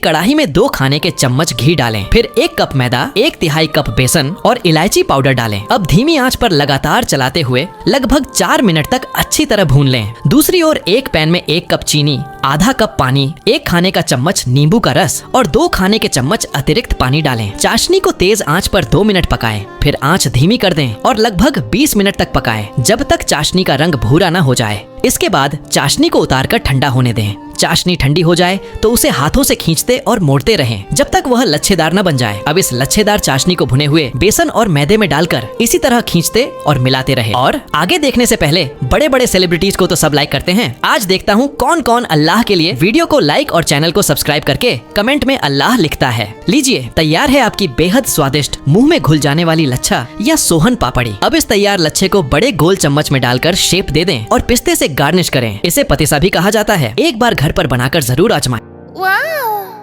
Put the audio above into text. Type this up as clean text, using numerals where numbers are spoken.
कढ़ाई में 2 खाने के चम्मच घी डालें, फिर 1 कप मैदा, 1/3 कप बेसन और इलायची पाउडर डालें। अब धीमी आंच पर लगातार चलाते हुए लगभग 4 मिनट तक अच्छी तरह भून लें। दूसरी ओर एक पैन में 1 कप चीनी, आधा कप पानी, 1 खाने का चम्मच नींबू का रस और 2 खाने के चम्मच अतिरिक्त पानी डालें। चाशनी को तेज आंच पर 2 मिनट पकाएं, फिर आंच धीमी कर दें और लगभग 20 मिनट तक पकाएं, जब तक चाशनी का रंग भूरा न हो जाए। इसके बाद चाशनी को उतारकर ठंडा होने दें। चाशनी ठंडी हो जाए तो उसे हाथों से खींचते और मोड़ते रहें जब तक वह लच्छेदार न बन जाए। अब इस लच्छेदार चाशनी को भुने हुए बेसन और मैदे में डालकर इसी तरह खींचते और मिलाते रहें। और आगे देखने से पहले बड़े बड़े सेलिब्रिटीज को तो सब लाइक करते हैं, आज देखता हूँ कौन कौन अल्लाह के लिए वीडियो को लाइक और चैनल को सब्सक्राइब करके कमेंट में अल्लाह लिखता है। लीजिए, तैयार है आपकी बेहद स्वादिष्ट मुंह में घुल जाने वाली लच्छा या सोहन पापड़ी। अब इस तैयार लच्छे को बड़े गोल चम्मच में डालकर शेप दे दें और पिस्ते से गार्निश करें। इसे पतीसा भी कहा जाता है। एक बार घर पर बनाकर जरूर आजमाएं। वाओ!